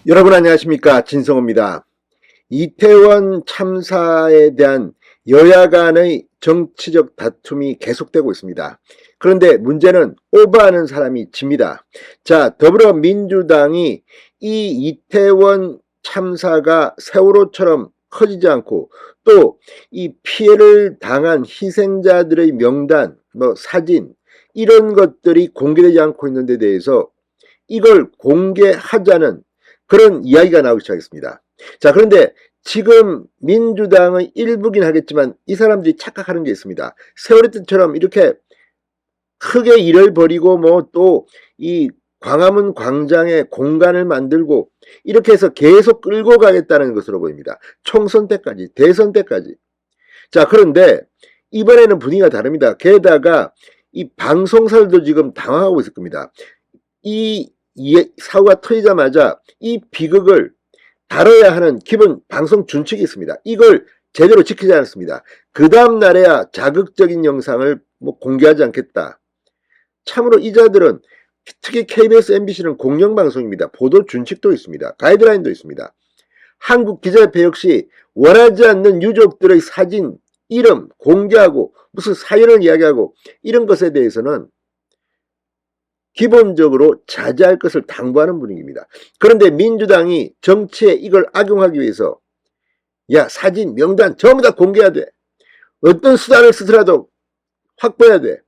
여러분 안녕하십니까, 진성호입니다. 이태원 참사에 대한 여야 간의 정치적 다툼이 계속되고 있습니다. 그런데 문제는 오버하는 사람이 집니다. 자, 더불어민주당이 이 이태원 참사가 세월호처럼 커지지 않고 또 이 피해를 당한 희생자들의 명단, 사진 이런 것들이 공개되지 않고 있는 데 대해서 이걸 공개하자는 그런 이야기가 나오기 시작했습니다. 자, 그런데 지금 민주당의 일부긴 하겠지만 이 사람들이 착각하는 게 있습니다. 세월호 때처럼 이렇게 크게 일을 벌이고 또 이 광화문 광장에 공간을 만들고 이렇게 해서 계속 끌고 가겠다는 것으로 보입니다. 총선 때까지, 대선 때까지. 자, 그런데 이번에는 분위기가 다릅니다. 게다가 이 방송사들도 지금 당황하고 있을 겁니다. 이 사고가 터지자마자 이 비극을 다뤄야 하는 기본 방송 준칙이 있습니다. 이걸 제대로 지키지 않았습니다. 그 다음 날에야 자극적인 영상을 공개하지 않겠다. 참으로 이 자들은, 특히 KBS, MBC는 공영방송입니다. 보도 준칙도 있습니다. 가이드라인도 있습니다. 한국기자협회 역시 원하지 않는 유족들의 사진, 이름 공개하고 무슨 사연을 이야기하고 이런 것에 대해서는 기본적으로 자제할 것을 당부하는 분위기입니다. 그런데 민주당이 정치에 이걸 악용하기 위해서 사진, 명단 전부 다 공개해야 돼. 어떤 수단을 쓰더라도 확보해야 돼.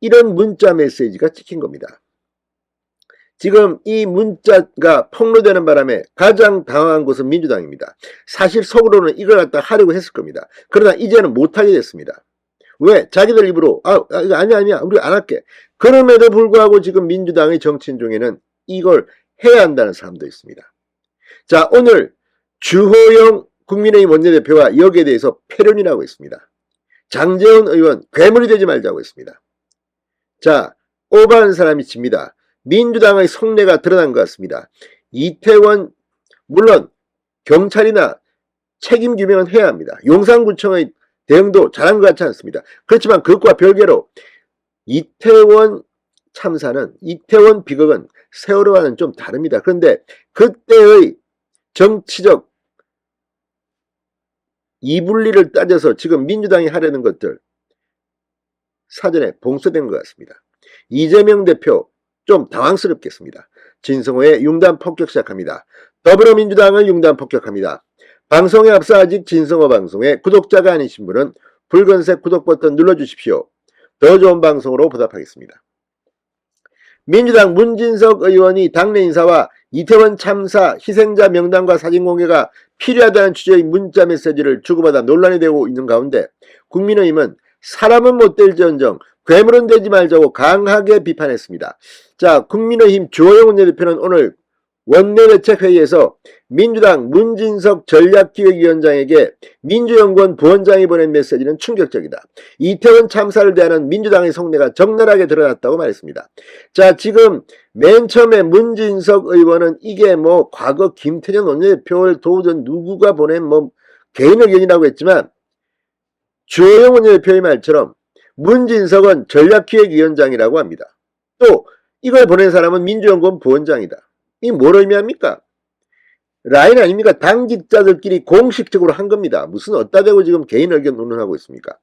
이런 문자 메시지가 찍힌 겁니다. 지금 이 문자가 폭로되는 바람에 가장 당황한 것은 민주당입니다. 사실 속으로는 이걸 갖다 하려고 했을 겁니다. 그러나 이제는 못하게 됐습니다. 왜? 자기들 입으로 아니야 우리 안 할게. 그럼에도 불구하고 지금 민주당의 정치인 중에는 이걸 해야 한다는 사람도 있습니다. 자, 오늘 주호영 국민의힘 원내대표가 여기에 대해서 패륜이라고 했습니다. 장제원 의원 괴물이 되지 말자고 했습니다. 자, 오버하는 사람이 집니다. 민주당의 속내가 드러난 것 같습니다. 이태원, 물론 경찰이나 책임 규명은 해야 합니다. 용산구청의 대응도 잘한 것 같지 않습니다. 그렇지만 그것과 별개로 이태원 참사는, 이태원 비극은 세월호와는 좀 다릅니다. 그런데 그때의 정치적 이분리를 따져서 지금 민주당이 하려는 것들 사전에 봉쇄된 것 같습니다. 이재명 대표 좀 당황스럽겠습니다. 진성호의 융단 폭격 시작합니다. 더불어민주당을 융단 폭격합니다. 방송에 앞서 아직 진성호 방송의 구독자가 아니신 분은 붉은색 구독 버튼 눌러주십시오. 더 좋은 방송으로 보답하겠습니다. 민주당 문진석 의원이 당내 인사와 이태원 참사 희생자 명단과 사진 공개가 필요하다는 취지의 문자 메시지를 주고받아 논란이 되고 있는 가운데 국민의힘은 사람은 못 될지언정 괴물은 되지 말자고 강하게 비판했습니다. 자, 국민의힘 주호영 원내대표는 오늘 원내대책회의에서 민주당 문진석 전략기획위원장에게 민주연구원 부원장이 보낸 메시지는 충격적이다. 이태원 참사를 대하는 민주당의 속내가 적나라하게 드러났다고 말했습니다. 자, 지금 맨 처음에 문진석 의원은 이게 과거 김태년 원내대표를 도우던 누구가 보낸 개인 의견이라고 했지만 주호영 원내대표의 말처럼 문진석은 전략기획위원장이라고 합니다. 또 이걸 보낸 사람은 민주연구원 부원장이다. 이 뭘 의미합니까? 라인 아닙니까? 당직자들끼리 공식적으로 한 겁니다. 무슨 어따 대고 지금 개인 의견 논문하고 있습니까?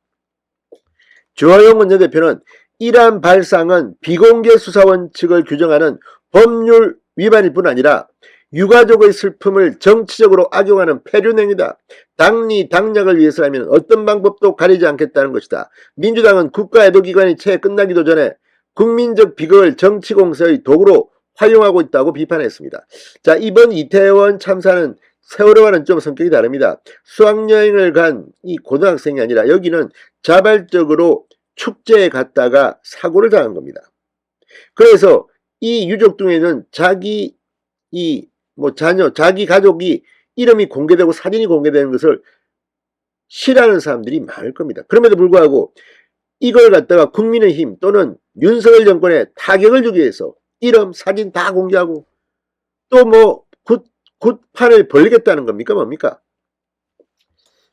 주호영 원내대표는 이러한 발상은 비공개 수사 원칙을 규정하는 법률 위반일 뿐 아니라 유가족의 슬픔을 정치적으로 악용하는 패륜행위다. 당리 당략을 위해서라면 어떤 방법도 가리지 않겠다는 것이다. 민주당은 국가애도기간이 채 끝나기도 전에 국민적 비극을 정치 공세의 도구로 활용하고 있다고 비판했습니다. 자, 이번 이태원 참사는 세월호와는 좀 성격이 다릅니다. 수학여행을 간 이 고등학생이 아니라 여기는 자발적으로 축제에 갔다가 사고를 당한 겁니다. 그래서 이 유족 중에는 자기 자녀, 자기 가족이 이름이 공개되고 사진이 공개되는 것을 싫어하는 사람들이 많을 겁니다. 그럼에도 불구하고 이걸 갖다가 국민의힘 또는 윤석열 정권에 타격을 주기 위해서 이름, 사진 다 공개하고 또 굿판을 벌리겠다는 겁니까? 뭡니까?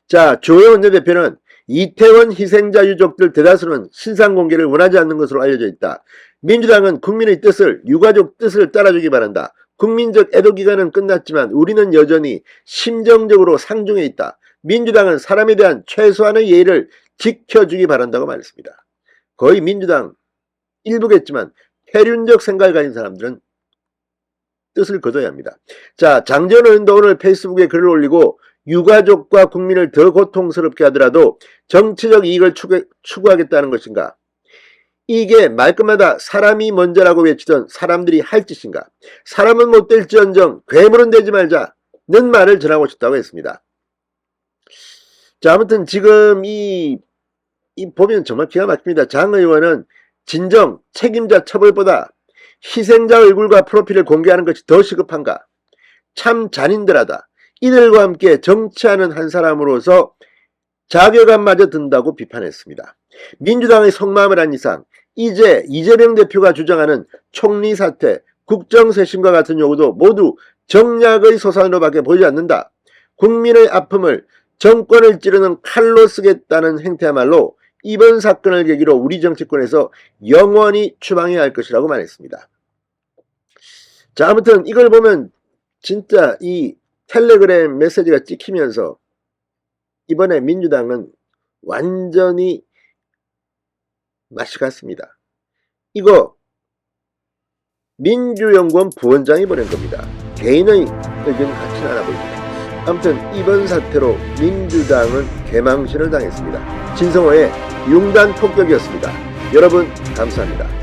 자, 주호영 원내대표는 이태원 희생자 유족들 대다수는 신상 공개를 원하지 않는 것으로 알려져 있다. 민주당은 국민의 뜻을, 유가족 뜻을 따라주기 바란다. 국민적 애도 기간은 끝났지만 우리는 여전히 심정적으로 상중에 있다. 민주당은 사람에 대한 최소한의 예의를 지켜주기 바란다고 말했습니다. 거의 민주당 일부겠지만 폐륜적 생각을 가진 사람들은 뜻을 거둬야 합니다. 자, 장재원 의원도 오늘 페이스북에 글을 올리고 유가족과 국민을 더 고통스럽게 하더라도 정치적 이익을 추구하겠다는 것인가? 이게 말끝마다 사람이 먼저라고 외치던 사람들이 할 짓인가? 사람은 못 될지언정 괴물은 되지 말자는 말을 전하고 싶다고 했습니다. 자, 아무튼 지금 이 보면 정말 기가 막힙니다. 장 의원은 진정 책임자 처벌보다 희생자 얼굴과 프로필을 공개하는 것이 더 시급한가? 참 잔인들하다. 이들과 함께 정치하는 한 사람으로서 자괴감마저 든다고 비판했습니다. 민주당의 속마음을 한 이상 이제 이재명 대표가 주장하는 총리 사퇴, 국정쇄신과 같은 요구도 모두 정략의 소산으로밖에 보이지 않는다. 국민의 아픔을 정권을 찌르는 칼로 쓰겠다는 행태야말로 이번 사건을 계기로 우리 정치권에서 영원히 추방해야 할 것이라고 말했습니다. 자, 아무튼 이걸 보면 진짜 이 텔레그램 메시지가 찍히면서 이번에 민주당은 완전히 맛이 갔습니다. 이거 민주연구원 부원장이 보낸 겁니다. 개인의 의견 같지는 않아 보입니다. 아무튼 이번 사태로 민주당은 개망신을 당했습니다. 진성호의 융단 폭격이었습니다. 여러분 감사합니다.